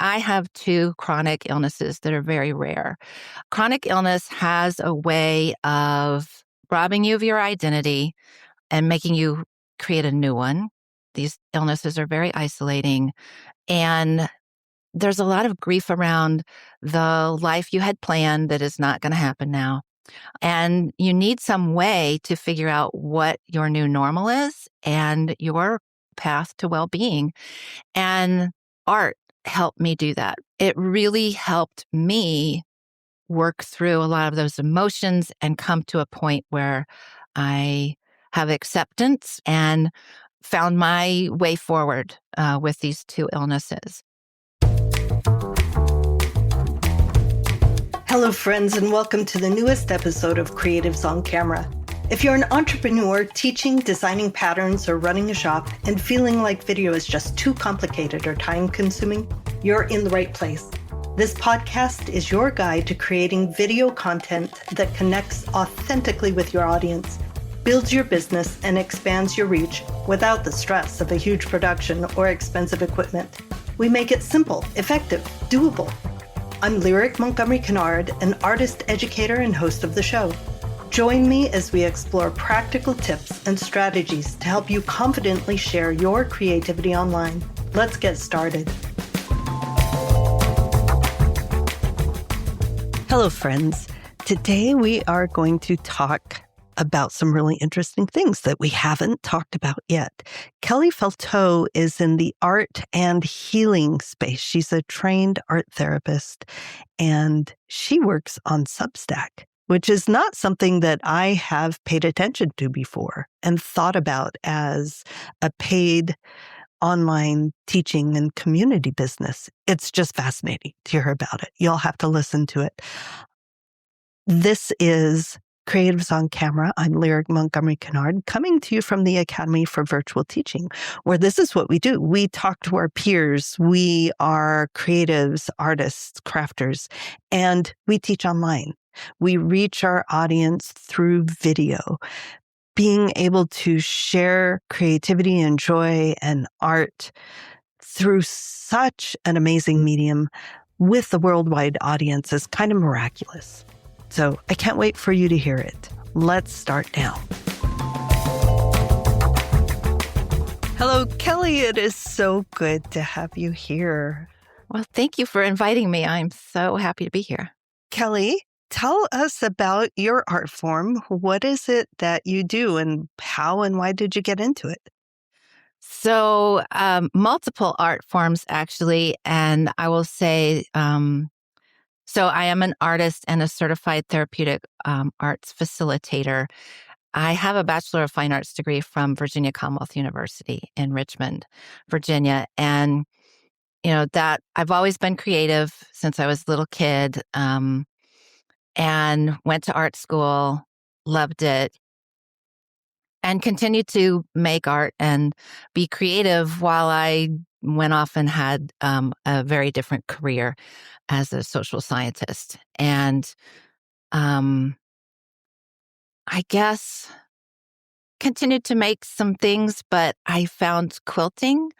I have two chronic illnesses that are very rare. Chronic illness has a way of robbing you of your identity and making you create a new one. These illnesses are very isolating. And there's a lot of grief around the life you had planned that is not going to happen now. And you need some way to figure out what your new normal is and your path to well being. And art helped me do that. It really helped me work through a lot of those emotions and come to a point where I have acceptance and found my way forward with these two illnesses. Hello, friends, and welcome to the newest episode of Creatives on Camera. If you're an entrepreneur teaching, designing patterns, or running a shop and feeling like video is just too complicated or time-consuming, you're in the right place. This podcast is your guide to creating video content that connects authentically with your audience, builds your business, and expands your reach without the stress of a huge production or expensive equipment. We make it simple, effective, doable. I'm Lyric Montgomery Kinard, an artist, educator, and host of the show. Join me as we explore practical tips and strategies to help you confidently share your creativity online. Let's get started. Hello, friends. Today we are going to talk about some really interesting things that we haven't talked about yet. Kelly Feltault is in the art and healing space. She's a trained art therapist, and she works on Substack, which is not something that I have paid attention to before and thought about as a paid online teaching and community business. It's just fascinating to hear about it. You'll have to listen to it. This is Creatives on Camera. I'm Lyric Montgomery Kinard, coming to you from the Academy for Virtual Teaching, where this is what we do. We talk to our peers. We are creatives, artists, crafters, and we teach online. We reach our audience through video. Being able to share creativity and joy and art through such an amazing medium with the worldwide audience is kind of miraculous. So I can't wait for you to hear it. Let's start now. Hello, Kelly. It is so good to have you here. Well, thank you for inviting me. I'm so happy to be here. Kelly, tell us about your art form. What is it that you do and how and why did you get into it? So multiple art forms, actually. And I will say, so I am an artist and a certified therapeutic arts facilitator. I have a Bachelor of Fine Arts degree from Virginia Commonwealth University in Richmond, Virginia. And, you know, that I've always been creative since I was a little kid, and went to art school, loved it, and continued to make art and be creative while I went off and had a very different career as a social scientist. And I guess continued to make some things, but I found quilting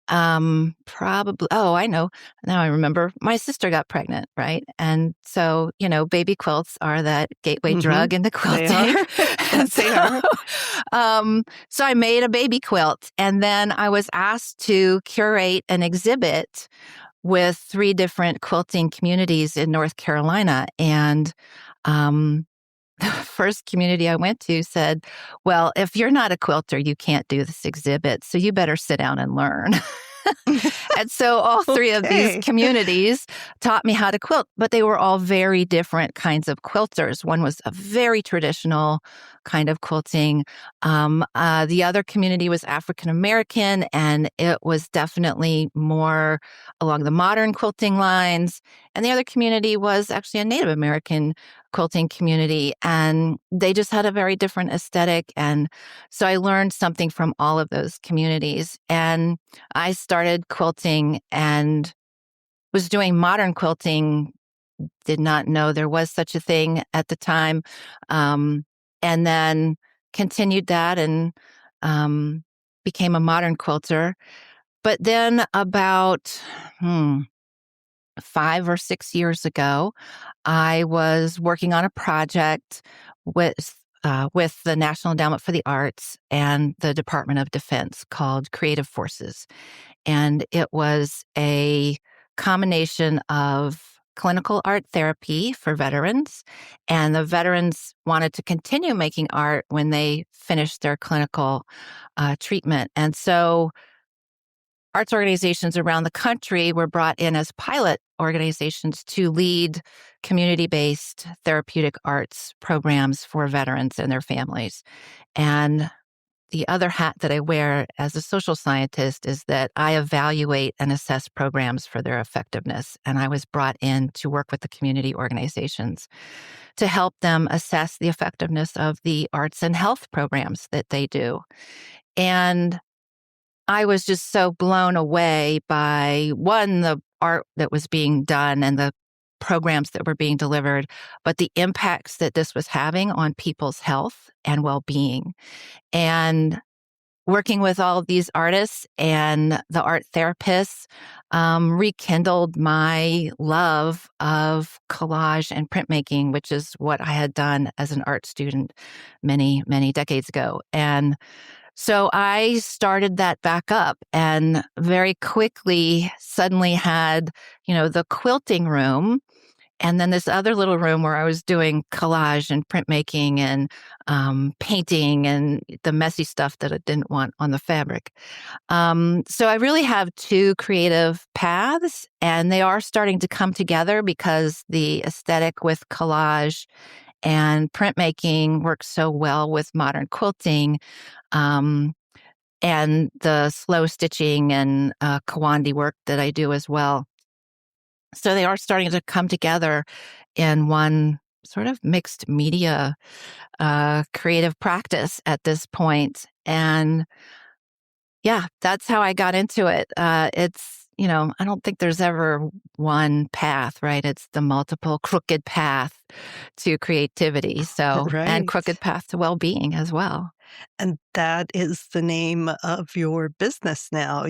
probably, I know, now I remember, my sister got pregnant, right? And so, you know, baby quilts are that gateway drug into quilting. They are. So I made a baby quilt, and then I was asked to curate an exhibit with 3 different quilting communities in North Carolina. And the first community I went to said, well, if you're not a quilter, you can't do this exhibit, so you better sit down and learn. And so all 3 of these communities taught me how to quilt, but they were all very different kinds of quilters. One was a very traditional kind of quilting. The other community was African American, and it was definitely more along the modern quilting lines. And the other community was actually a Native American quilting community, and they just had a very different aesthetic. And so I learned something from all of those communities. And I started quilting and was doing modern quilting, did not know there was such a thing at the time. And then continued that and became a modern quilter. But then about 5 or 6 years ago, I was working on a project with the National Endowment for the Arts and the Department of Defense called Creative Forces. And it was a combination of clinical art therapy for veterans. And the veterans wanted to continue making art when they finished their clinical treatment. And so arts organizations around the country were brought in as pilot organizations to lead community-based therapeutic arts programs for veterans and their families. And the other hat that I wear as a social scientist is that I evaluate and assess programs for their effectiveness. And I was brought in to work with the community organizations to help them assess the effectiveness of the arts and health programs that they do. And I was just so blown away by, one, the art that was being done and the programs that were being delivered, but the impacts that this was having on people's health and well-being. And working with all of these artists and the art therapists rekindled my love of collage and printmaking, which is what I had done as an art student many, many decades ago. And so I started that back up and very quickly suddenly had, the quilting room and then this other little room where I was doing collage and printmaking and painting and the messy stuff that I didn't want on the fabric. So I really have two creative paths, and they are starting to come together because the aesthetic with collage and printmaking works so well with modern quilting. And the slow stitching and Kawandi work that I do as well. So they are starting to come together in one sort of mixed media creative practice at this point. And yeah, that's how I got into it. I don't think there's ever one path, right? It's the multiple crooked path to creativity. So, and Right. crooked path to well-being as well. And that is the name of your business now.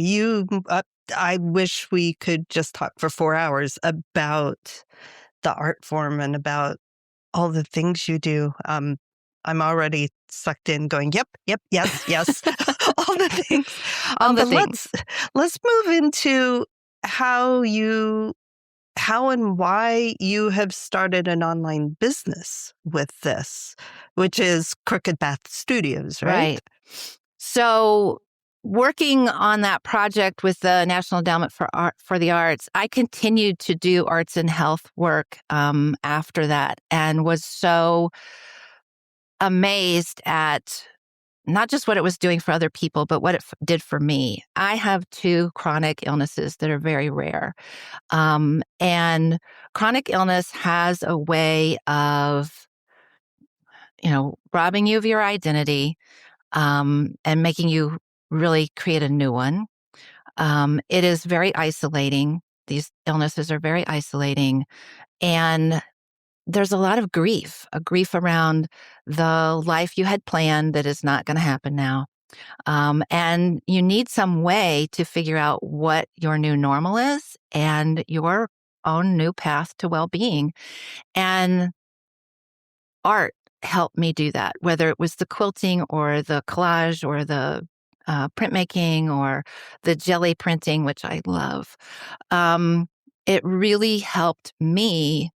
I wish we could just talk for 4 hours about the art form and about all the things you do. I'm already sucked in going, yep, yes, yes, all the things. All the But things. let's move into how and why you have started an online business with this, which is Crooked Path Studios, right? Right. So working on that project with the National Endowment for the Arts, I continued to do arts and health work after that, and was so amazed at not just what it was doing for other people, but what it did for me. I have two chronic illnesses that are very rare. And chronic illness has a way of, robbing you of your identity, and making you really create a new one. It is very isolating. These illnesses are very isolating. And there's a lot of grief, a grief around the life you had planned that is not going to happen now. And you need some way to figure out what your new normal is and your own new path to well-being. And art helped me do that, whether it was the quilting or the collage or the printmaking or the jelly printing, which I love. It really helped me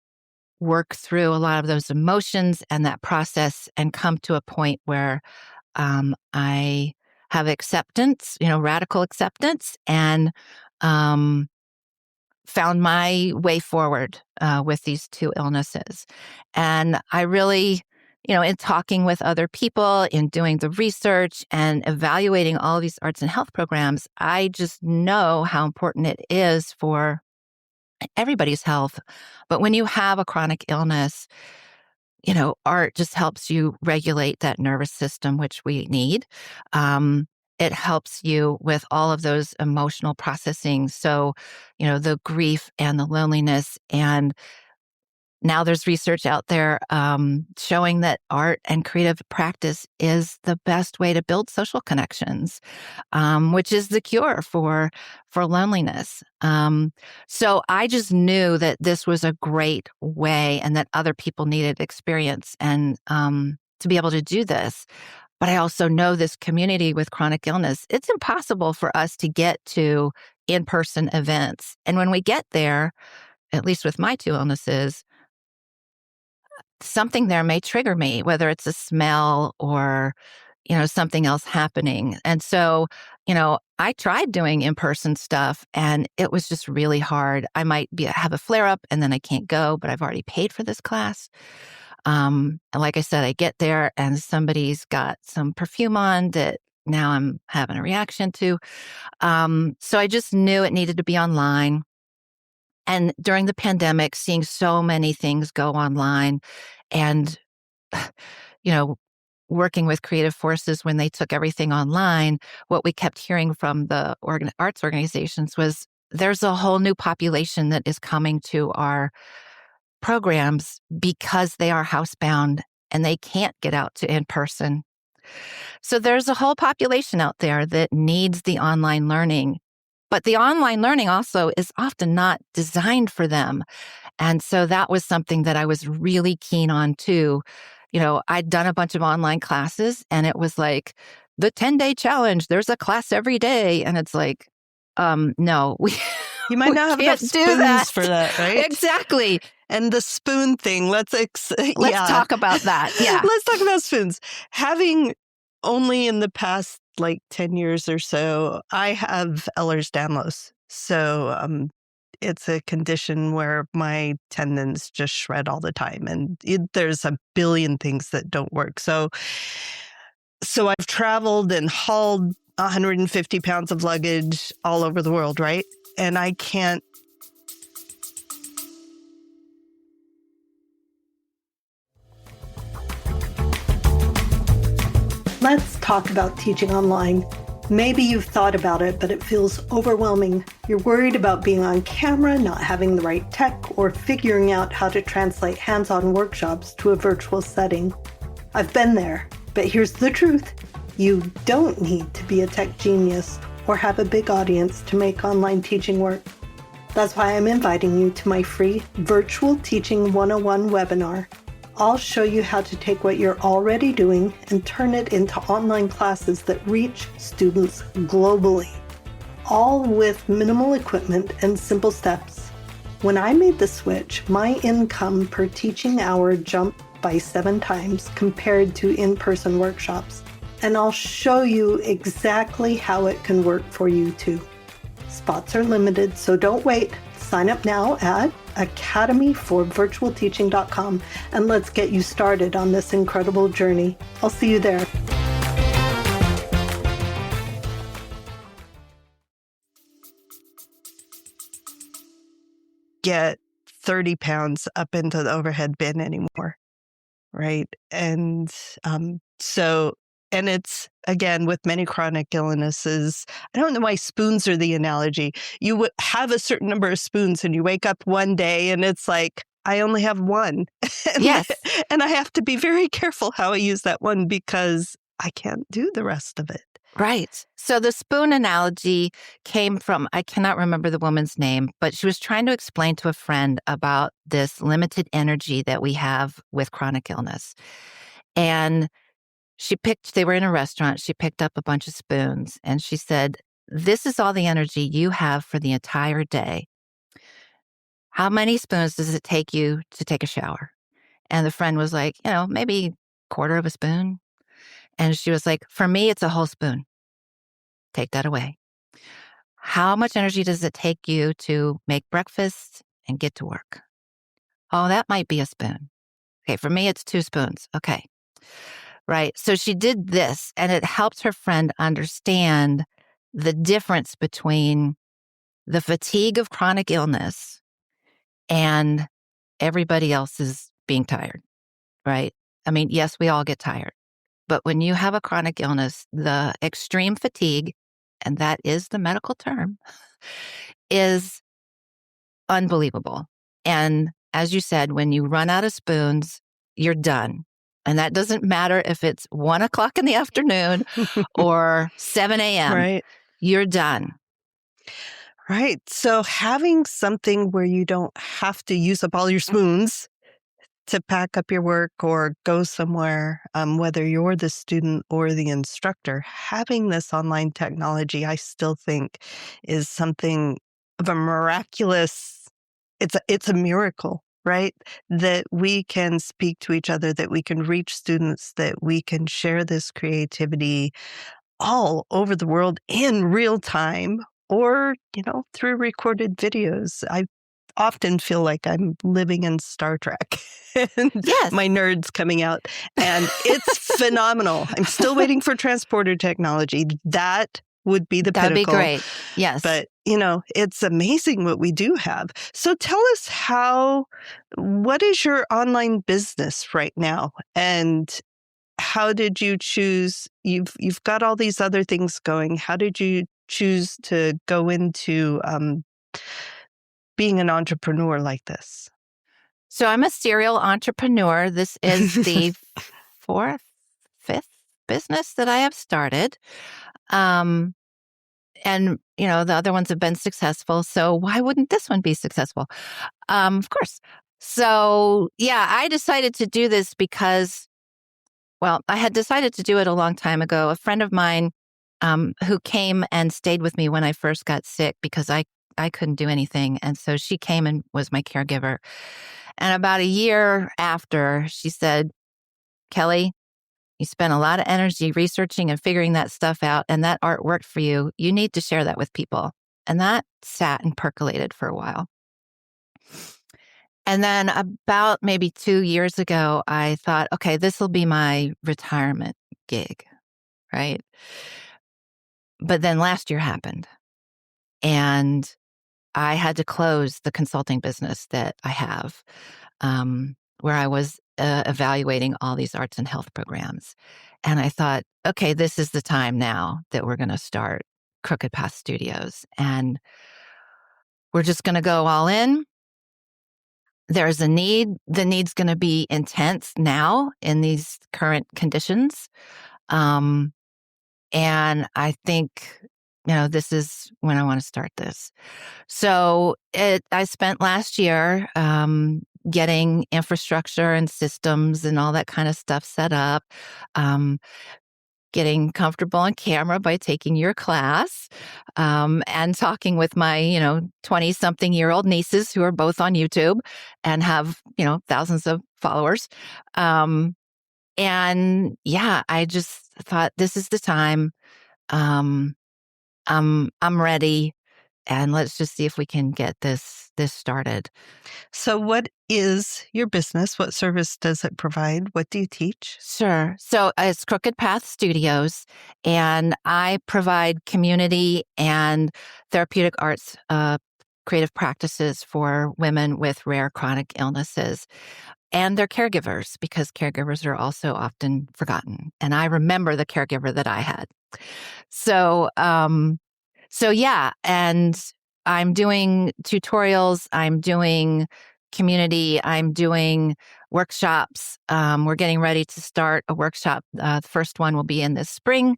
work through a lot of those emotions and that process and come to a point where I have acceptance, radical acceptance, and found my way forward with these two illnesses. And I really, in talking with other people, in doing the research and evaluating all these arts and health programs, I just know how important it is for everybody's health. But when you have a chronic illness, art just helps you regulate that nervous system, which we need. It helps you with all of those emotional processing. So, the grief and the loneliness and now there's research out there showing that art and creative practice is the best way to build social connections, which is the cure for loneliness. So I just knew that this was a great way and that other people needed experience and to be able to do this. But I also know this community with chronic illness, it's impossible for us to get to in-person events. And when we get there, at least with my two illnesses, something there may trigger me, whether it's a smell or, something else happening. And so, I tried doing in-person stuff and it was just really hard. I might have a flare-up and then I can't go, but I've already paid for this class. And like I said, I get there and somebody's got some perfume on that now I'm having a reaction to. So I just knew it needed to be online. And during the pandemic, seeing so many things go online and, working with Creative Forces when they took everything online, what we kept hearing from the arts organizations was there's a whole new population that is coming to our programs because they are housebound and they can't get out to in person. So there's a whole population out there that needs the online learning. But the online learning also is often not designed for them. And so that was something that I was really keen on too. I'd done a bunch of online classes and it was like the 10-day challenge, there's a class every day. And it's like, no, you might not have enough spoons for that, right? Exactly. And the spoon thing, let's talk about that. Yeah. Let's talk about spoons. Having only in the past 10 years or so, I have Ehlers-Danlos. So it's a condition where my tendons just shred all the time. And there's a billion things that don't work. So I've traveled and hauled 150 pounds of luggage all over the world, right? And I can't. Let's talk about teaching online. Maybe you've thought about it, but it feels overwhelming. You're worried about being on camera, not having the right tech, or figuring out how to translate hands-on workshops to a virtual setting. I've been there, but here's the truth. You don't need to be a tech genius or have a big audience to make online teaching work. That's why I'm inviting you to my free Virtual Teaching 101 webinar. I'll show you how to take what you're already doing and turn it into online classes that reach students globally, all with minimal equipment and simple steps. When I made the switch, my income per teaching hour jumped by 7 times compared to in-person workshops. And I'll show you exactly how it can work for you too. Spots are limited, so don't wait. Sign up now at academyforvirtualteaching.com and let's get you started on this incredible journey. I'll see you there. Get 30 pounds up into the overhead bin anymore, right? And and it's, again, with many chronic illnesses, I don't know why spoons are the analogy. You would have a certain number of spoons and you wake up one day and it's like, I only have one. Yes. And I have to be very careful how I use that one because I can't do the rest of it. Right. So the spoon analogy came from, I cannot remember the woman's name, but she was trying to explain to a friend about this limited energy that we have with chronic illness. And they were in a restaurant, she picked up a bunch of spoons and she said, this is all the energy you have for the entire day. How many spoons does it take you to take a shower? And the friend was like, maybe a quarter of a spoon. And she was like, for me, it's a whole spoon. Take that away. How much energy does it take you to make breakfast and get to work? Oh, that might be a spoon. Okay, for me, it's 2 spoons. Okay. Right. So she did this and it helped her friend understand the difference between the fatigue of chronic illness and everybody else is being tired, right? I mean, yes, we all get tired, but when you have a chronic illness, the extreme fatigue, and that is the medical term, is unbelievable. And as you said, when you run out of spoons, you're done. And that doesn't matter if it's 1 o'clock in the afternoon or 7 a.m. Right. You're done. Right. So having something where you don't have to use up all your spoons to pack up your work or go somewhere, whether you're the student or the instructor, having this online technology, I still think is something of a miraculous, it's a miracle, right? That we can speak to each other, that we can reach students, that we can share this creativity all over the world in real time or, through recorded videos. I often feel like I'm living in Star Trek and Yes. my nerd's coming out, and it's phenomenal. I'm still waiting for transporter technology. That would be the That would be pinnacle. great. Yes. But, it's amazing what we do have. So tell us what is your online business right now? And how did you choose? You've got all these other things going. How did you choose to go into being an entrepreneur like this? So I'm a serial entrepreneur. This is the fifth business that I have started. And, the other ones have been successful. So why wouldn't this one be successful? Of course. So, yeah, I decided to do this because, I had decided to do it a long time ago. A friend of mine who came and stayed with me when I first got sick because I couldn't do anything. And so she came and was my caregiver. And about a year after, she said, Kelly, you spent a lot of energy researching and figuring that stuff out, and that art worked for you. You need to share that with people. And that sat and percolated for a while. And then about maybe 2 years ago, I thought, okay, this will be my retirement gig, right? But then last year happened. And I had to close the consulting business that I have, where I was evaluating all these arts and health programs. And I thought, okay, this is the time now that we're going to start Crooked Path Studios. And we're just going to go all in. There's a need. The need's going to be intense now in these current conditions. And I think, this is when I want to start this. So I spent last year getting infrastructure and systems and all that kind of stuff set up, getting comfortable on camera by taking your class, and talking with my, 20-something-year-old nieces who are both on YouTube and have, thousands of followers. And yeah, I just thought this is the time. I'm ready, and let's just see if we can get this started. So what is your business? What service does it provide? What do you teach? Sure. So it's Crooked Path Studios, and I provide community and therapeutic arts creative practices for women with rare chronic illnesses and their caregivers, because caregivers are also often forgotten. And I remember the caregiver that I had. So yeah, and I'm doing tutorials, I'm doing community, I'm doing workshops. We're getting ready to start a workshop. The first one will be in this spring.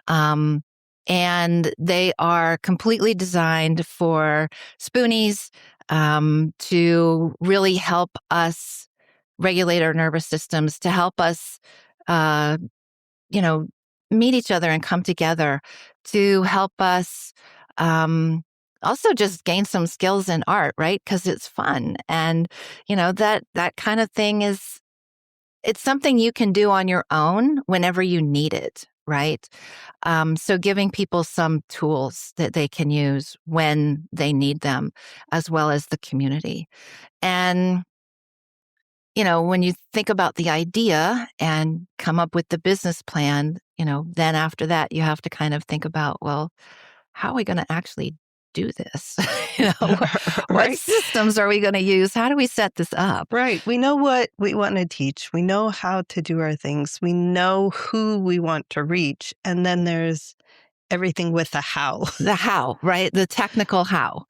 And they are completely designed for spoonies, to really help us regulate our nervous systems, to help us, meet each other and come together, to help us also just gain some skills in art, right? Because it's fun. And, that kind of thing it's something you can do on your own whenever you need it, right? So giving people some tools that they can use when they need them, as well as the community. And when you think about the idea and come up with the business plan, then after that, you have to kind of think about, well, how are we going to actually do this? What systems are we going to use? How do we set this up? Right. We know what we want to teach. We know how to do our things. We know who we want to reach. And then there's everything with a how. The how, right? The technical how.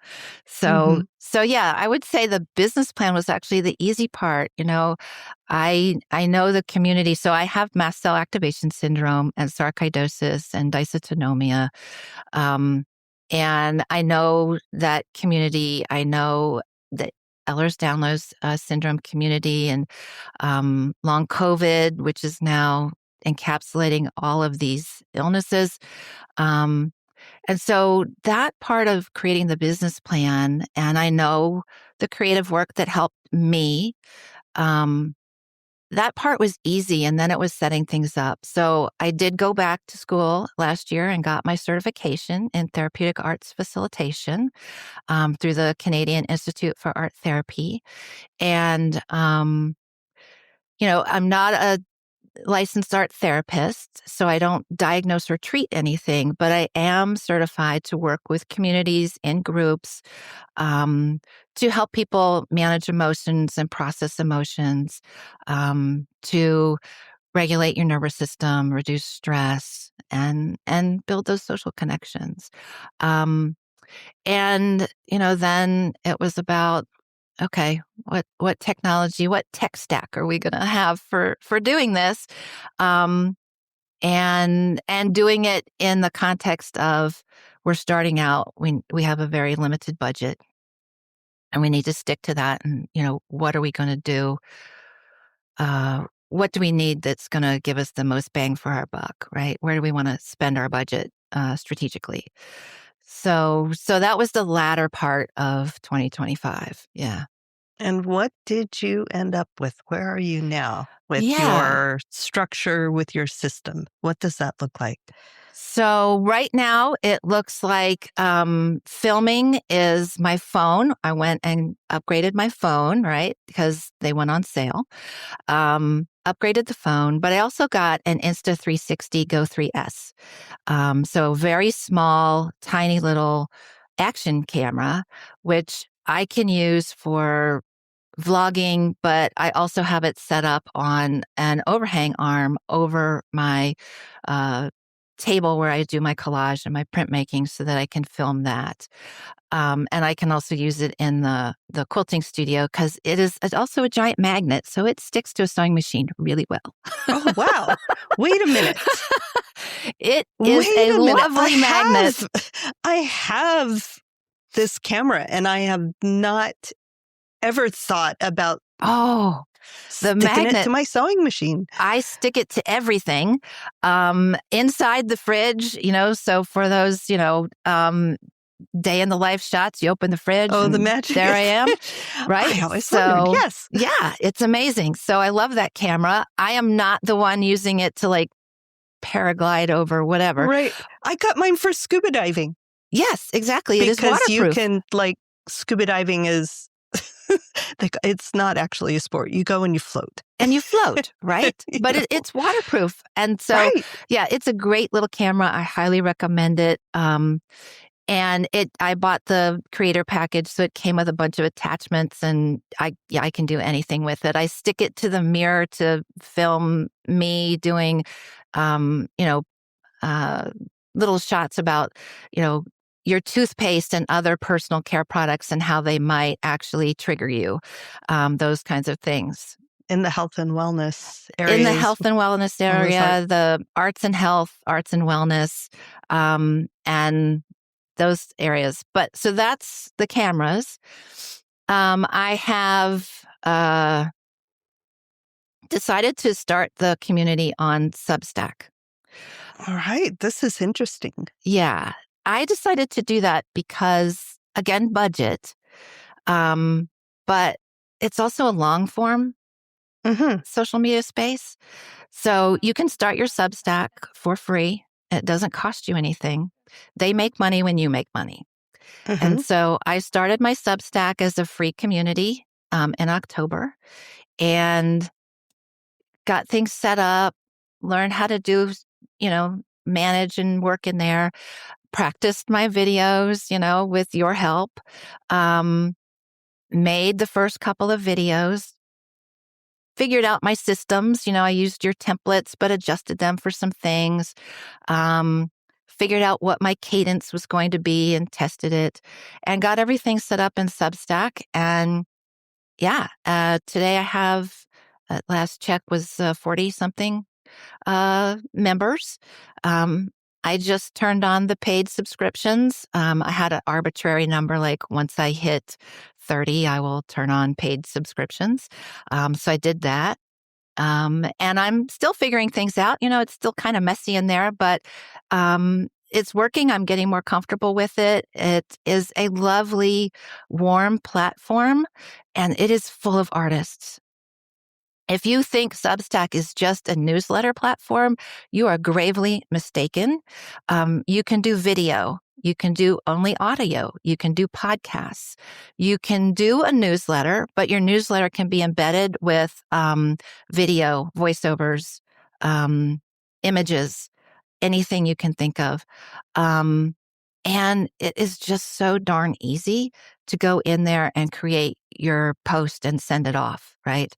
So yeah, I would say the business plan was actually the easy part. I know the community. So I have mast cell activation syndrome and sarcoidosis and dysautonomia. And I know that community. I know the Ehlers-Danlos syndrome community and long COVID, which is now encapsulating all of these illnesses. And so that part of creating the business plan, and I know the creative work that helped me, that part was easy. And then it was setting things up. So I did go back to school last year and got my certification in therapeutic arts facilitation through the Canadian Institute for Art Therapy. And, I'm not a licensed art therapist, so I don't diagnose or treat anything, but I am certified to work with communities and groups to help people manage emotions and process emotions, to regulate your nervous system, reduce stress, and build those social connections. And then it was about, okay, what technology, what tech stack are we going to have for doing this? And doing it in the context of we're starting out, we have a very limited budget and we need to stick to that. And, what are we going to do? What do we need that's going to give us the most bang for our buck, right? Where do we want to spend our budget strategically? So that was the latter part of 2025. Yeah. And what did you end up with? Where are you now with Yeah. your structure, with your system? What does that look like? So right now it looks like filming is my phone. I went and upgraded my phone, right? Because they went on sale. Upgraded the phone, but I also got an Insta360 Go 3S. So very small, tiny little action camera, which I can use for vlogging, but I also have it set up on an overhang arm over my table where I do my collage and my printmaking so that I can film that. And I can also use it in the quilting studio because it's also a giant magnet. So it sticks to a sewing machine really well. Oh, wow. Wait a minute. It is a lovely magnet. I have this camera and I have not ever thought about the sticking magnet it to my sewing machine. I stick it to everything inside the fridge, so for those, day in the life shots, you open the fridge. Oh, and the magic. There I am. Right. I always wondered, yes. Yeah, it's amazing. So I love that camera. I am not the one using it to like paraglide over whatever. Right. I got mine for scuba diving. Yes, exactly. It is waterproof. Because you can, scuba diving is, it's not actually a sport. You go and you float. And you float, right? But it's waterproof. And so, yeah, it's a great little camera. I highly recommend it. And I bought the creator package, so it came with a bunch of attachments, and I can do anything with it. I stick it to the mirror to film me doing, little shots about, your toothpaste and other personal care products and how they might actually trigger you, those kinds of things. In the health and wellness area. In the health and wellness area, the arts and health, arts and wellness, and those areas. But so that's the cameras. I have decided to start the community on Substack. All right. This is interesting. Yeah. I decided to do that because, again, budget. But it's also a long form social media space. So you can start your Substack for free. It doesn't cost you anything. They make money when you make money. And so I started my Substack as a free community in October and got things set up, learned how to do, manage and work in there, practiced my videos, with your help, made the first couple of videos, figured out my systems. I used your templates, but adjusted them for some things. figured out what my cadence was going to be and tested it and got everything set up in Substack. And yeah, today I have, at last check was 40 something members. I just turned on the paid subscriptions. I had an arbitrary number, like once I hit 30, I will turn on paid subscriptions. So I did that. And I'm still figuring things out. It's still kind of messy in there, but it's working. I'm getting more comfortable with it. It is a lovely, warm platform, and it is full of artists. If you think Substack is just a newsletter platform, you are gravely mistaken. You can do video. You can do only audio. You can do podcasts. You can do a newsletter, but your newsletter can be embedded with video, voiceovers, images, anything you can think of. And it is just so darn easy to go in there and create your post and send it off, right?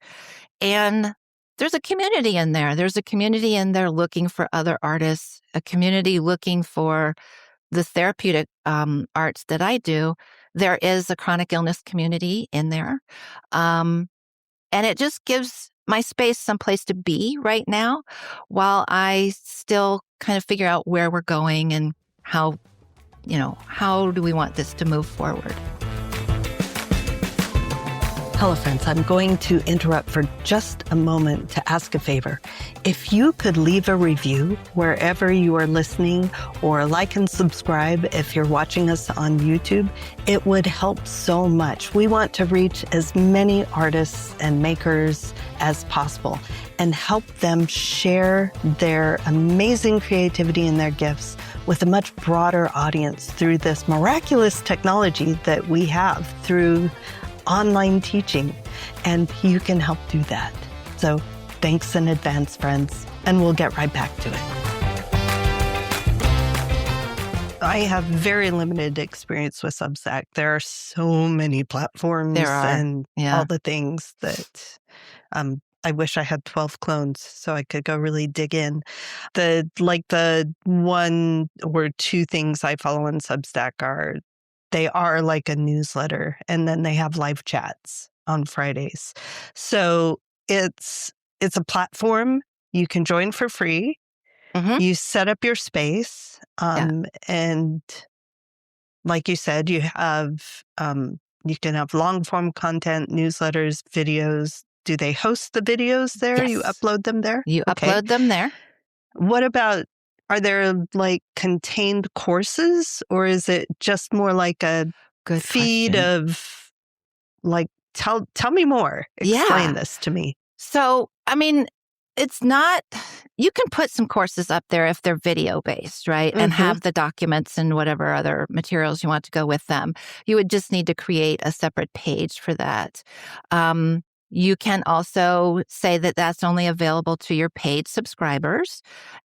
And there's a community in there. There's a community in there looking for other artists, a community looking for the therapeutic arts that I do. There is a chronic illness community in there. And it just gives my space some place to be right now while I still kind of figure out where we're going and how do we want this to move forward. Hello, friends. I'm going to interrupt for just a moment to ask a favor. If you could leave a review wherever you are listening, or like and subscribe if you're watching us on YouTube, it would help so much. We want to reach as many artists and makers as possible and help them share their amazing creativity and their gifts with a much broader audience through this miraculous technology that we have through online teaching, and you can help do that. So thanks in advance, friends, and we'll get right back to it. I have very limited experience with Substack. There are so many platforms and all the things that I wish I had 12 clones so I could go really dig in. The one or two things I follow on Substack they are like a newsletter, and then they have live chats on Fridays. So it's a platform you can join for free. Mm-hmm. You set up your space, and like you said, you can have long form content, newsletters, videos. Do they host the videos there? Yes. You upload them there? You upload them there. What about, are there like contained courses, or is it just more like a Good feed question. of like, tell me more. Explain this to me. So, I mean, it's not, you can put some courses up there if they're video based, right? And have the documents and whatever other materials you want to go with them. You would just need to create a separate page for that. You can also say that that's only available to your paid subscribers,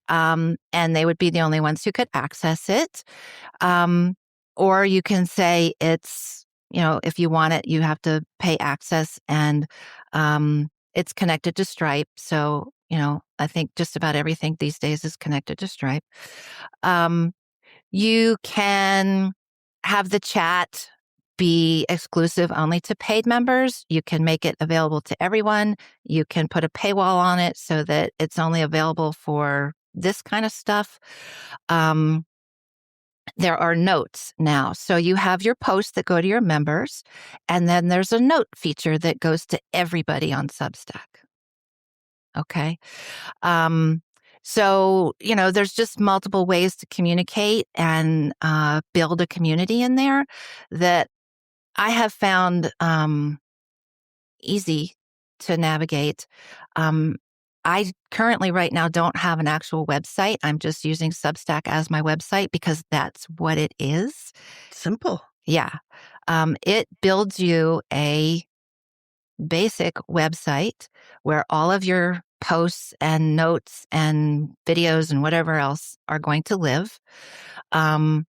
and they would be the only ones who could access it. Or you can say it's, if you want it, you have to pay access, and it's connected to Stripe. So, I think just about everything these days is connected to Stripe. You can have the chat be exclusive only to paid members. You can make it available to everyone. You can put a paywall on it so that it's only available for this kind of stuff. There are notes now. So you have your posts that go to your members, and then there's a note feature that goes to everybody on Substack. Okay. So, there's just multiple ways to communicate and build a community in there that I have found easy to navigate. I currently right now don't have an actual website. I'm just using Substack as my website because that's what it is. Simple. Yeah. It builds you a basic website where all of your posts and notes and videos and whatever else are going to live. And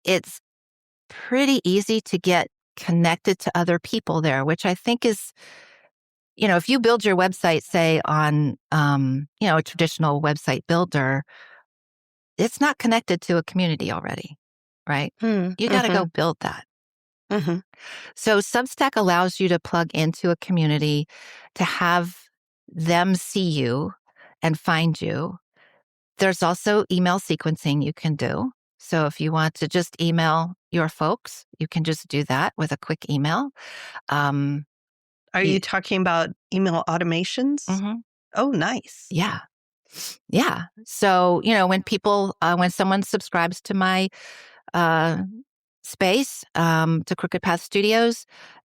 it's pretty easy to get connected to other people there, which I think is if you build your website, say on, a traditional website builder, it's not connected to a community already, right? You got to go build that. So Substack allows you to plug into a community, to have them see you and find you. There's also email sequencing you can do. So if you want to just email your folks, you can just do that with a quick email. Are you talking about email automations? Mm-hmm. Oh, nice. Yeah. Yeah. So, when someone subscribes to my space, to Crooked Path Studios,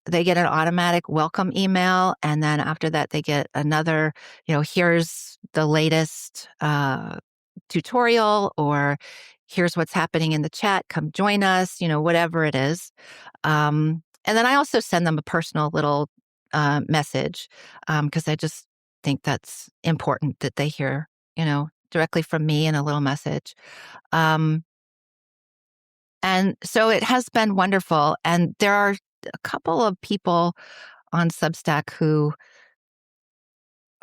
they get an automatic welcome email. And then after that, they get another, here's the latest tutorial, or here's what's happening in the chat. Come join us, whatever it is. And then I also send them a personal little message, because I just think that's important that they hear, directly from me in a little message. And so it has been wonderful. And there are a couple of people on Substack who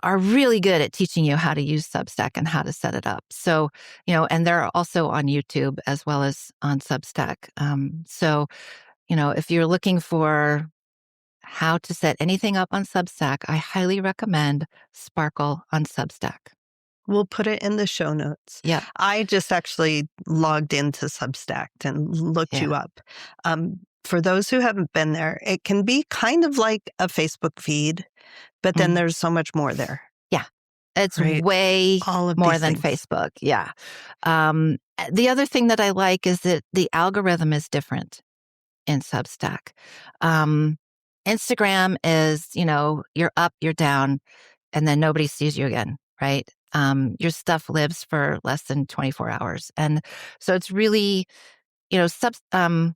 are really good at teaching you how to use Substack and how to set it up. So, and they're also on YouTube as well as on Substack. So, if you're looking for how to set anything up on Substack, I highly recommend Sparkle on Substack. We'll put it in the show notes. Yeah. I just actually logged into Substack and looked you up. For those who haven't been there, it can be kind of like a Facebook feed, but then there's so much more there. Yeah. It's way more than Facebook. Yeah. The other thing that I like is that the algorithm is different in Substack. Instagram is, you're up, you're down, and then nobody sees you again, right? Your stuff lives for less than 24 hours. And so it's really, Instagram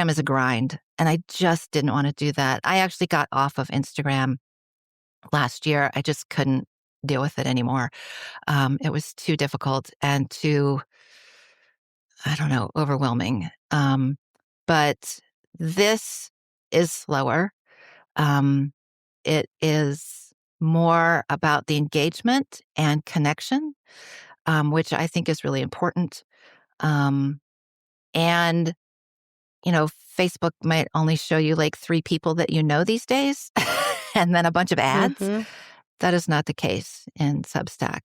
is a grind, and I just didn't want to do that. I actually got off of Instagram last year. I just couldn't deal with it anymore. It was too difficult and too, I don't know, overwhelming. But this is slower. It is more about the engagement and connection, which I think is really important. And, Facebook might only show you like 3 people that you know these days and then a bunch of ads. That is not the case in Substack.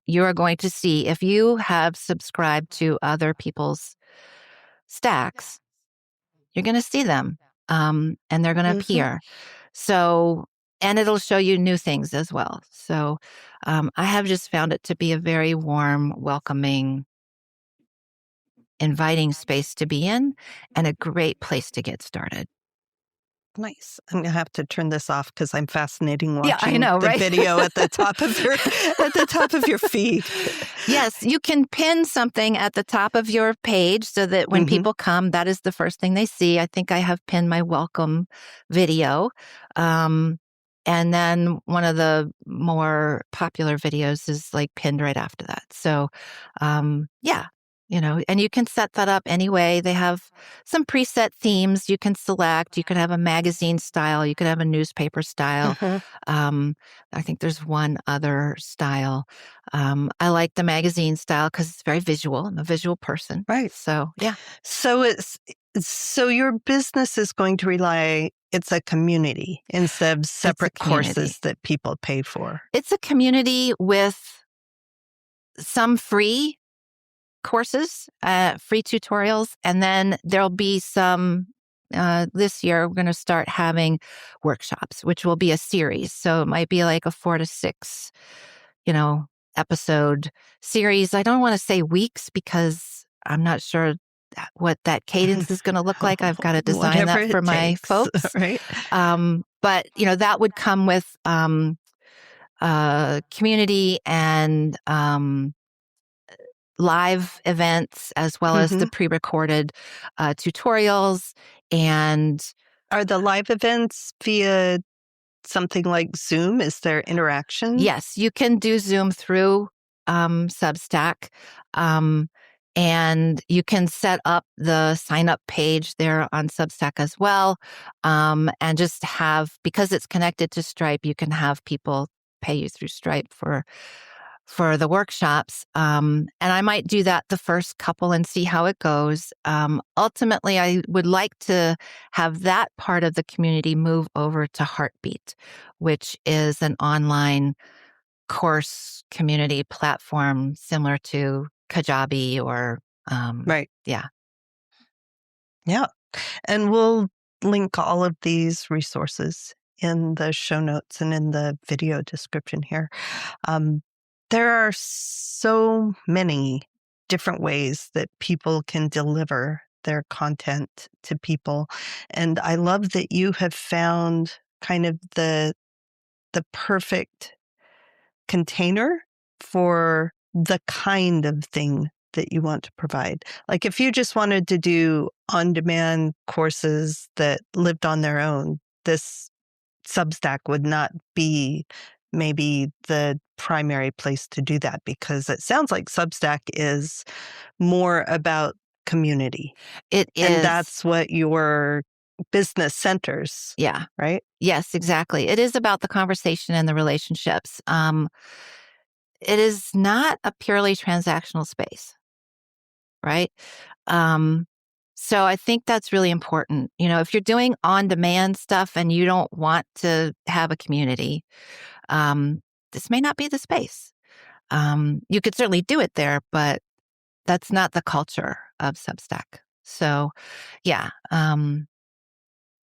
You are going to see, if you have subscribed to other people's stacks, you're going to see them, and they're going to appear. So, and it'll show you new things as well. So I have just found it to be a very warm, welcoming, inviting space to be in, and a great place to get started. Nice. I'm going to have to turn this off because I'm fascinating watching the video at the top of your feed. Yes, you can pin something at the top of your page so that when people come, that is the first thing they see. I think I have pinned my welcome video. And then one of the more popular videos is like pinned right after that. So, yeah. And you can set that up anyway. They have some preset themes you can select. You can have a magazine style. You can have a newspaper style. I think there's one other style. I like the magazine style because it's very visual. I'm a visual person. Right. So, yeah. So your business is going to rely, it's a community instead of separate courses that people pay for. It's a community with some free courses, free tutorials, and then there'll be some, this year we're going to start having workshops, which will be a series. So it might be like a 4 to 6, episode series. I don't want to say weeks because I'm not sure what that cadence is going to look like. I've got to design that for my folks. Right. But, that would come with community and live events, as well as the pre-recorded tutorials. And are the live events via something like Zoom? Is there interaction? Yes, you can do Zoom through Substack. And you can set up the sign up page there on Substack as well. And just have, because it's connected to Stripe, you can have people pay you through Stripe for the workshops. And I might do that the first couple and see how it goes. Ultimately, I would like to have that part of the community move over to Heartbeat, which is an online course community platform similar to Kajabi or, Right. yeah. Yeah. And we'll link all of these resources in the show notes and in the video description here. There are so many different ways that people can deliver their content to people. And I love that you have found kind of the perfect container for the kind of thing that you want to provide. Like if you just wanted to do on-demand courses that lived on their own, this Substack would not be maybe the primary place to do that, because it sounds like Substack is more about community. It And is. that's what your business centers, Yeah. right? Yes, exactly. It is about the conversation and the relationships. It is not a purely transactional space, right? So I think that's really important. If you're doing on-demand stuff and you don't want to have a community, this may not be the space. You could certainly do it there, but that's not the culture of Substack. So, yeah, there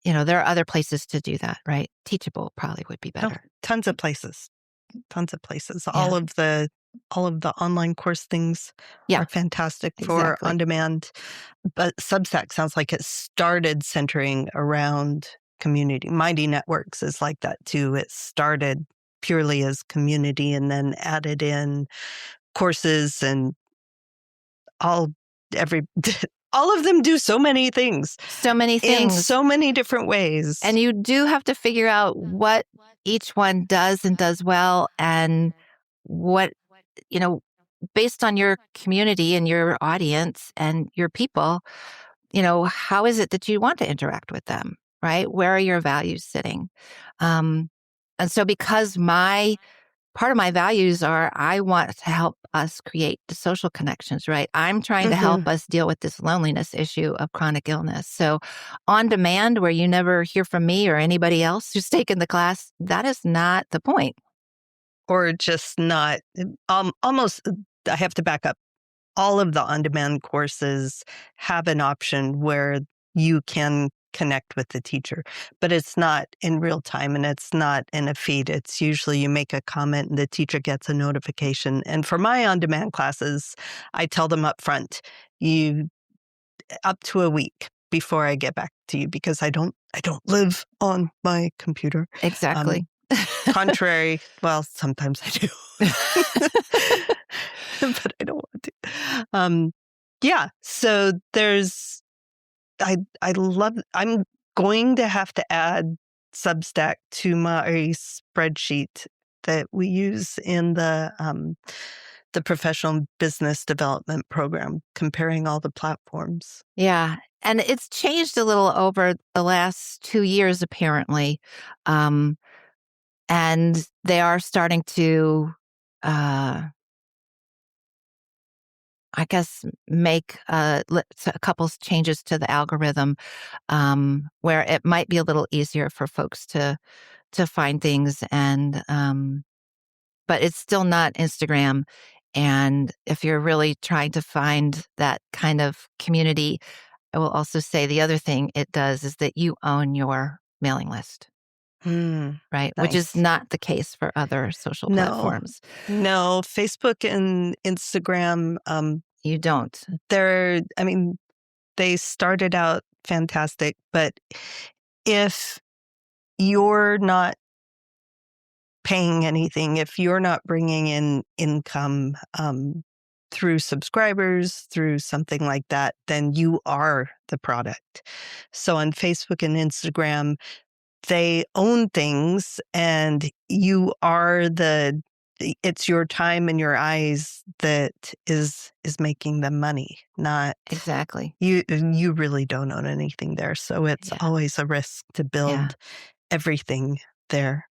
are other places to do that, right? Teachable probably would be Oh, better. tons of places. Yeah. All of the online course things Yeah, are fantastic for exactly. on demand. But Substack sounds like it started centering around community. Mighty Networks is like that too. It started purely as community and then added in courses and every all of them do so many things. So many In things. so many different ways. And you do have to figure out what each one does and does well, and what, based on your community and your audience and your people, how is it that you want to interact with them, right? Where are your values sitting? And so because part of my values are I want to help us create the social connections, right? I'm trying to help us deal with this loneliness issue of chronic illness. So on demand, where you never hear from me or anybody else who's taken the class, that is not the point. Or just not, almost, I have to back up. All of the on-demand courses have an option where you can connect with the teacher, but it's not in real time and it's not in a feed. It's usually you make a comment and the teacher gets a notification. And for my on-demand classes, I tell them up front, up to a week before I get back to you, because I don't live on my computer. Exactly. Contrary, well, sometimes I do, but I don't want to. Yeah, so I love, I'm going to have to add Substack to my spreadsheet that we use in the professional business development program, comparing all the platforms. Yeah. And it's changed a little over the last 2 years, apparently. And they are starting to, I guess, make a couple changes to the algorithm, where it might be a little easier for folks to find things, and but it's still not Instagram. And if you're really trying to find that kind of community, I will also say the other thing it does is that you own your mailing list. Right. Which is Nice. not the case for other social platforms. No, Facebook and Instagram, You don't. they started out fantastic, but if you're not paying anything, if you're not bringing in income through subscribers, through something like that, then you are the product. So on Facebook and Instagram, they own things and you are the it's your time and your eyes that is making them money, not Exactly. you. You really don't own anything there, so it's always a risk to build everything there.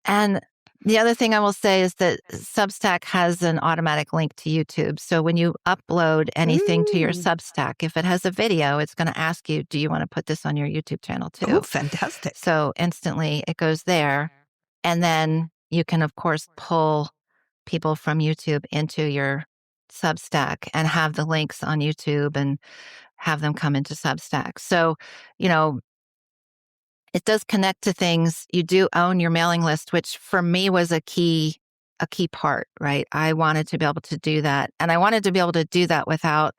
And the other thing I will say is that Substack has an automatic link to YouTube. So when you upload anything to your Substack, if it has a video, it's going to ask you, do you want to put this on your YouTube channel too? Oh, fantastic. So instantly it goes there. And then you can, of course, pull people from YouTube into your Substack and have the links on YouTube and have them come into Substack. So, it does connect to things. You do own your mailing list, which for me was a key part, right? I wanted to be able to do that. And I wanted to be able to do that without,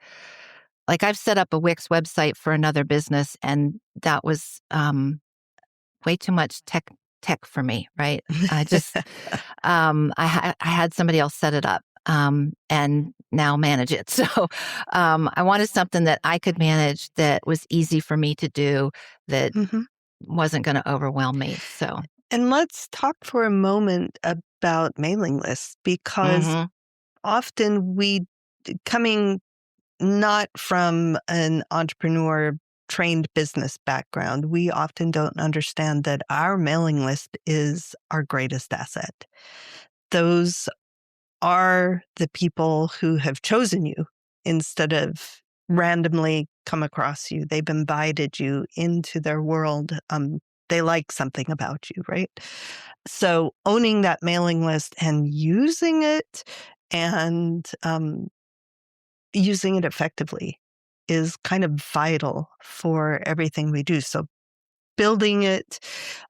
like, I've set up a Wix website for another business, and that was way too much tech for me, right? I just, I had somebody else set it up and now manage it. So I wanted something that I could manage that was easy for me to do, that wasn't going to overwhelm me. So, and let's talk for a moment about mailing lists, because often coming not from an entrepreneur trained business background, we often don't understand that our mailing list is our greatest asset. Those are the people who have chosen you instead of randomly come across you. They've invited you into their world. They like something about you, right? So owning that mailing list and using it effectively is kind of vital for everything we do. So building it,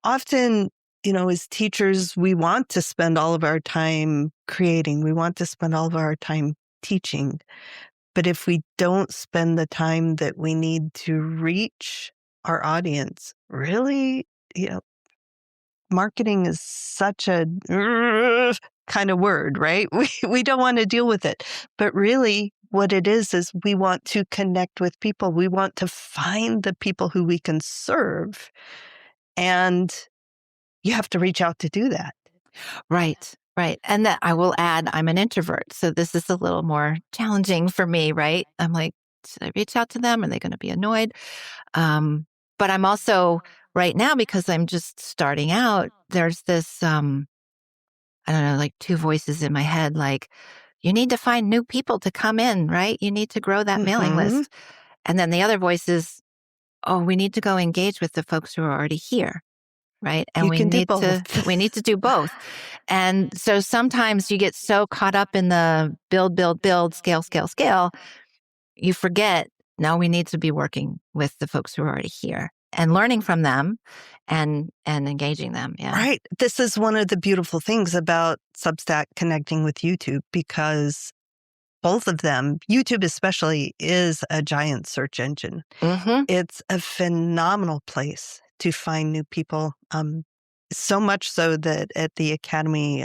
often, as teachers, we want to spend all of our time creating. We want to spend all of our time teaching. But if we don't spend the time that we need to reach our audience, really, marketing is such a kind of word, right? We don't want to deal with it. But really, what it is we want to connect with people. We want to find the people who we can serve. And you have to reach out to do that. Right. And that I will add, I'm an introvert. So this is a little more challenging for me, right? I'm like, should I reach out to them? Are they going to be annoyed? But I'm also right now, because I'm just starting out, there's this, I don't know, like two voices in my head, like, you need to find new people to come in, right? You need to grow that mailing list. And then the other voice is, oh, we need to go engage with the folks who are already here. Right. And we need to do both. And so sometimes you get so caught up in the build, scale, you forget, no, we need to be working with the folks who are already here and learning from them and engaging them. Yeah. Right. This is one of the beautiful things about Substack connecting with YouTube, because both of them, YouTube especially, is a giant search engine. It's a phenomenal place to find new people. So much so that at the Academy,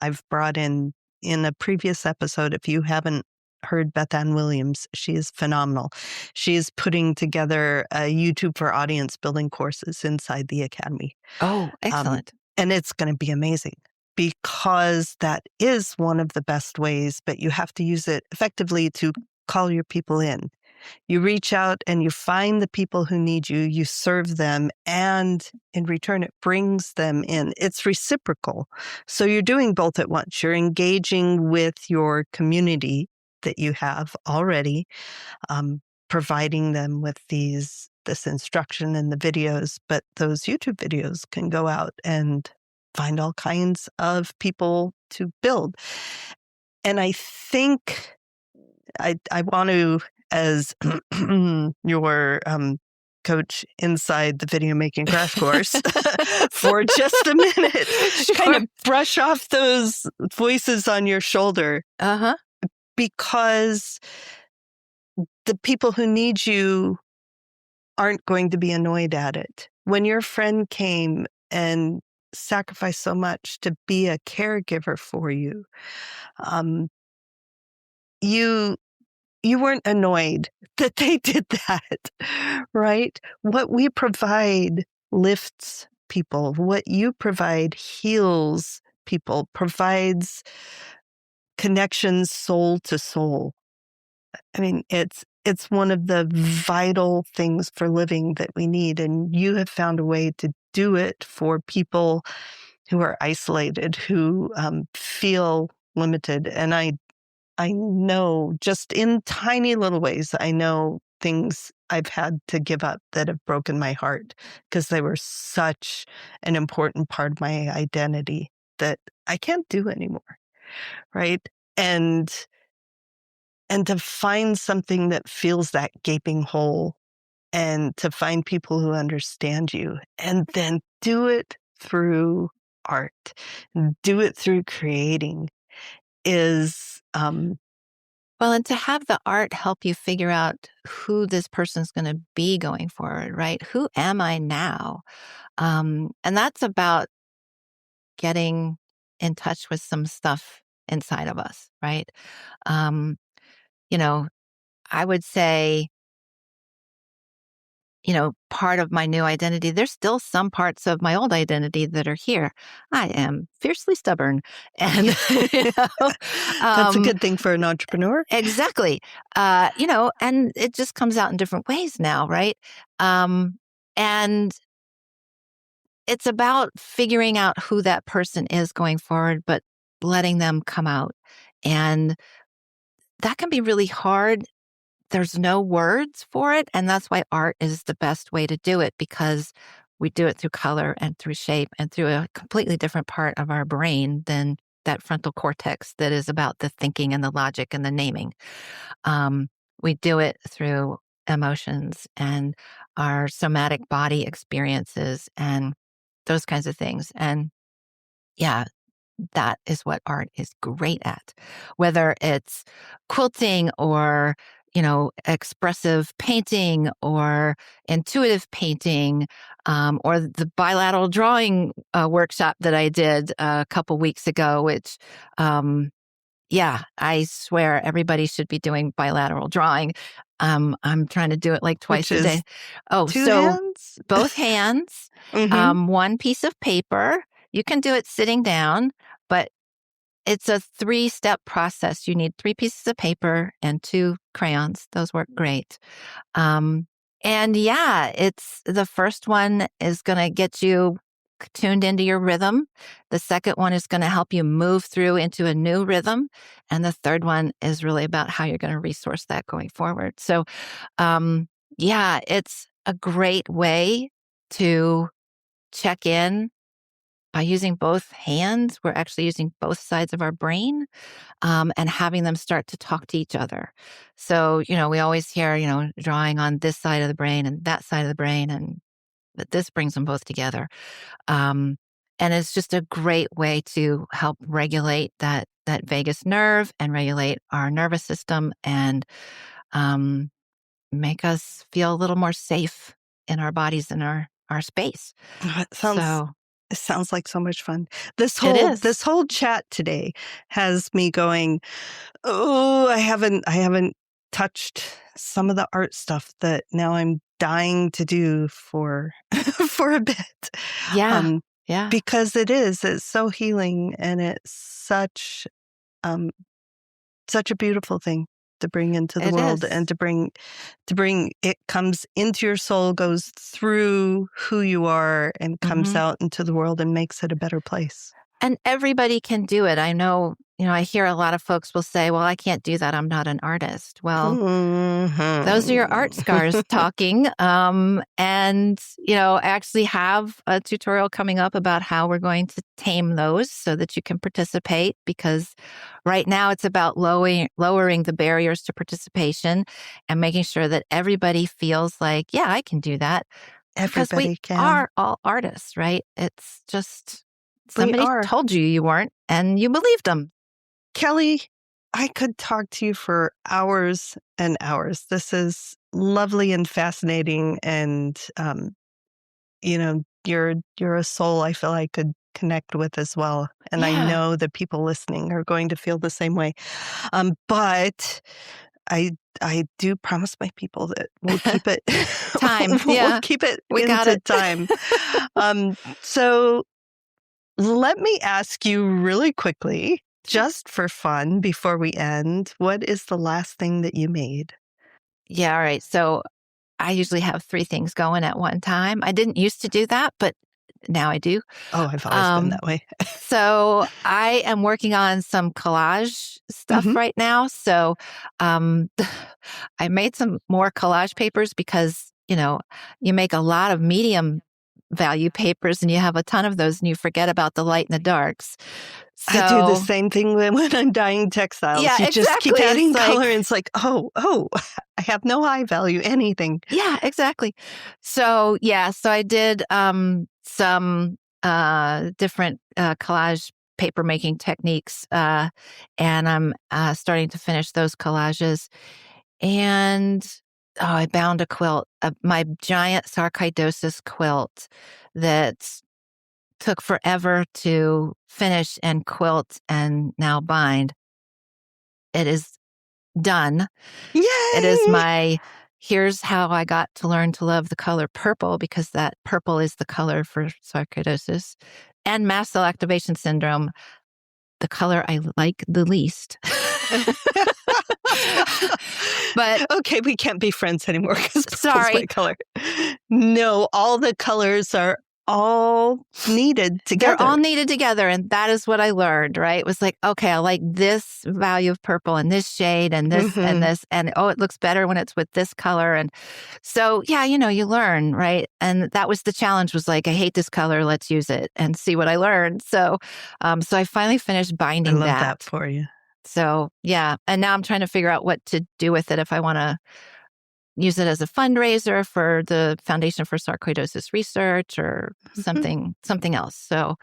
I've brought in a previous episode, if you haven't heard Beth Ann Williams, she is phenomenal. She is putting together a YouTube for audience building courses inside the Academy. Oh, excellent. And it's going to be amazing, because that is one of the best ways, but you have to use it effectively to call your people in. You reach out and you find the people who need you, you serve them, and in return, it brings them in. It's reciprocal. So you're doing both at once. You're engaging with your community that you have already, providing them with this instruction and the videos, but those YouTube videos can go out and find all kinds of people to build. And I think I want to, as your coach inside the video making crash course, for just a minute, kind of brush off those voices on your shoulder. Because the people who need you aren't going to be annoyed at it. When your friend came and sacrificed so much to be a caregiver for you, you weren't annoyed that they did that, right? What we provide lifts people. What you provide heals people, provides connections soul to soul. I mean, it's one of the vital things for living that we need. And you have found a way to do it for people who are isolated, who feel limited. And I know just in tiny little ways, I know things I've had to give up that have broken my heart because they were such an important part of my identity that I can't do anymore. Right. And to find something that fills that gaping hole, and to find people who understand you, and then do it through art, do it through creating is well, and to have the art help you figure out who this person's going to be going forward, right? Who am I now? And that's about getting in touch with some stuff inside of us, right? Um, you know, I would say, part of my new identity, there's still some parts of my old identity that are here. I am fiercely stubborn. And, that's a good thing for an entrepreneur. Exactly. And it just comes out in different ways now, right? And it's about figuring out who that person is going forward, but letting them come out. And that can be really hard. There's no words for it. And that's why art is the best way to do it, because we do it through color and through shape and through a completely different part of our brain than that frontal cortex that is about the thinking and the logic and the naming. We do it through emotions and our somatic body experiences and those kinds of things. And yeah, that is what art is great at, whether it's quilting or, expressive painting or intuitive painting, or the bilateral drawing workshop that I did a couple weeks ago, which, yeah, I swear everybody should be doing bilateral drawing. I'm trying to do it like twice a day. Oh, two so hands? both hands, one piece of paper. You can do it sitting down, but it's a 3-step process. You need 3 pieces of paper and 2 crayons. Those work great. And yeah, it's the first one is going to get you tuned into your rhythm. The second one is going to help you move through into a new rhythm. And the third one is really about how you're going to resource that going forward. So, yeah, it's a great way to check in. By using both hands, we're actually using both sides of our brain, and having them start to talk to each other. So, we always hear, drawing on this side of the brain and that side of the brain, and but this brings them both together. And it's just a great way to help regulate that vagus nerve and regulate our nervous system and make us feel a little more safe in our bodies and our space. It sounds like so much fun. This whole chat today has me going, oh, I haven't touched some of the art stuff that now I'm dying to do for for a bit. Yeah. Because it's so healing, and it's such a beautiful thing to bring into the world, and to bring it comes into your soul, goes through who you are, and comes out into the world and makes it a better place. And everybody can do it. I know, I hear a lot of folks will say, well, I can't do that. I'm not an artist. Well, those are your art scars talking. And, I actually have a tutorial coming up about how we're going to tame those so that you can participate, because right now it's about lowering the barriers to participation and making sure that everybody feels like, yeah, I can do that. Because we are all artists, right? It's just somebody told you weren't, and you believed them. Kelly, I could talk to you for hours and hours. This is lovely and fascinating, and you're a soul I feel I could connect with as well. And I know that people listening are going to feel the same way. But I do promise my people that we'll keep it time. We'll keep it into time. So Let me ask you really quickly, just for fun, before we end, what is the last thing that you made? Yeah, all right. So I usually have 3 things going at one time. I didn't used to do that, but now I do. Oh, I've always been Um, that way. so I am working on some collage stuff Mhm. right now. So um, I made some more collage papers because, you make a lot of medium value papers and you have a ton of those and you forget about the light and the darks. I do the So same thing when I'm dyeing textiles. yeah, You just keep exactly. It's adding color, like, and it's like, oh, I have no high value, anything. yeah, exactly. So yeah, so I did some different collage paper making techniques, and I'm starting to finish those collages. And I bound a quilt, my giant sarcoidosis quilt that took forever to finish and quilt and now bind. It is done. It is Yay! here's how I got to learn to love the color purple, because that purple is the color for sarcoidosis and mast cell activation syndrome, the color I like the least. But okay, we can't be friends anymore because purple's sorry. my color. No, all the colors are all needed together. They're all needed together. And that is what I learned, right? It was like, okay, I like this value of purple and this shade and this and this. And oh, it looks better when it's with this color. And so, yeah, you learn, right? And that was the challenge, was like, I hate this color. Let's use it and see what I learned. So I finally finished I binding love that for you. So yeah. And now I'm trying to figure out what to do with it, if I want to use it as a fundraiser for the Foundation for Sarcoidosis Research or something else. So,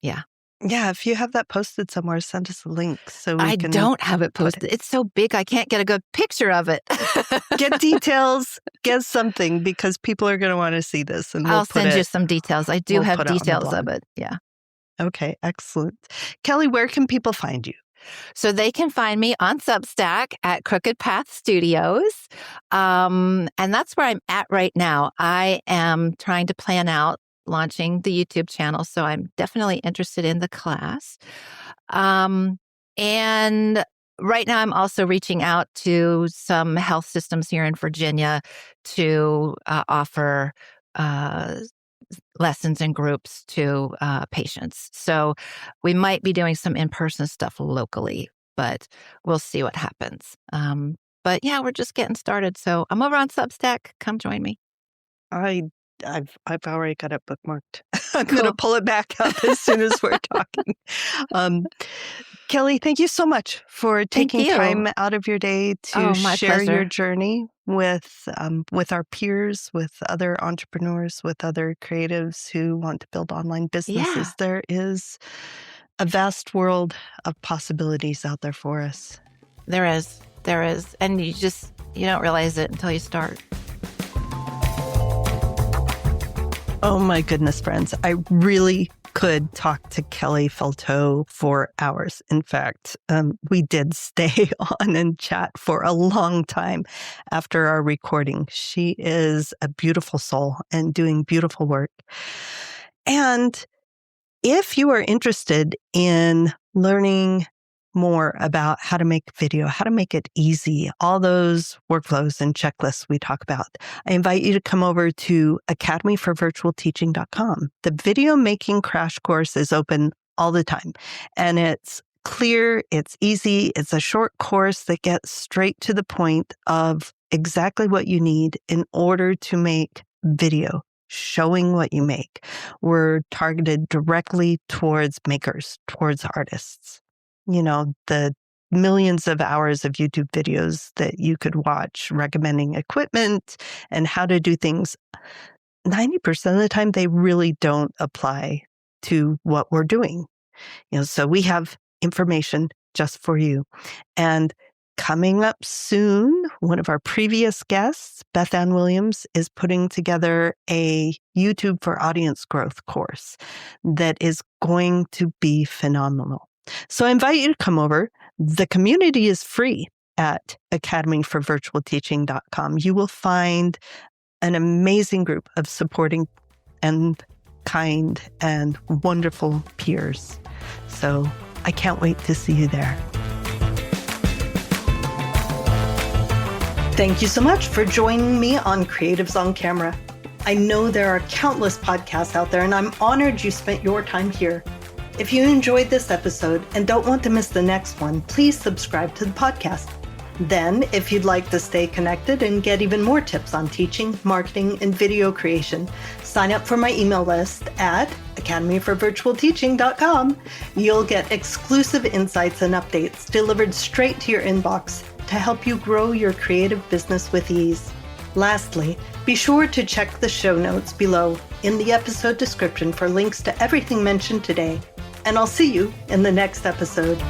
yeah. Yeah, if you have that posted somewhere, send us a link so we I can. don't have it posted. It's so big, I can't get a good picture of it. Get details, get something, because people are going to want to see this. And I'll send you some details. I do have details of it. Yeah. Okay, excellent. Kelly, where can people find you? So they can find me on Substack at Crooked Path Studios. And that's where I'm at right now. I am trying to plan out launching the YouTube channel. So I'm definitely interested in the class. And right now I'm also reaching out to some health systems here in Virginia to offer lessons and groups to patients. So we might be doing some in-person stuff locally, but we'll see what happens. But yeah, we're just getting started. So I'm over on Substack. Come join me. I've already got it bookmarked. I'm going to pull it back up as soon as we're talking. Kelly, thank you so much for taking time out of your day to share your journey with our peers, with other entrepreneurs, with other creatives who want to build online businesses. Yeah. There is a vast world of possibilities out there for us. There is. And you don't realize it until you start. Oh my goodness, friends. I really could talk to Kelly Feltault for hours. In fact, we did stay on and chat for a long time after our recording. She is a beautiful soul and doing beautiful work. And if you are interested in learning more about how to make video, how to make it easy, all those workflows and checklists we talk about, I invite you to come over to academyforvirtualteaching.com. The video making crash course is open all the time, and it's clear, it's easy, it's a short course that gets straight to the point of exactly what you need in order to make video, showing what you make. We're targeted directly towards makers, towards artists. The millions of hours of YouTube videos that you could watch recommending equipment and how to do things, 90% of the time, they really don't apply to what we're doing. So we have information just for you. And coming up soon, one of our previous guests, Beth Ann Williams, is putting together a YouTube for audience growth course that is going to be phenomenal. So I invite you to come over. The community is free at academyforvirtualteaching.com. You will find an amazing group of supporting and kind, and wonderful peers. So I can't wait to see you there. Thank you so much for joining me on Creatives on Camera. I know there are countless podcasts out there, and I'm honored you spent your time here. If you enjoyed this episode and don't want to miss the next one, please subscribe to the podcast. Then, if you'd like to stay connected and get even more tips on teaching, marketing, and video creation, sign up for my email list at academyforvirtualteaching.com. You'll get exclusive insights and updates delivered straight to your inbox to help you grow your creative business with ease. Lastly, be sure to check the show notes below in the episode description for links to everything mentioned today. And I'll see you in the next episode.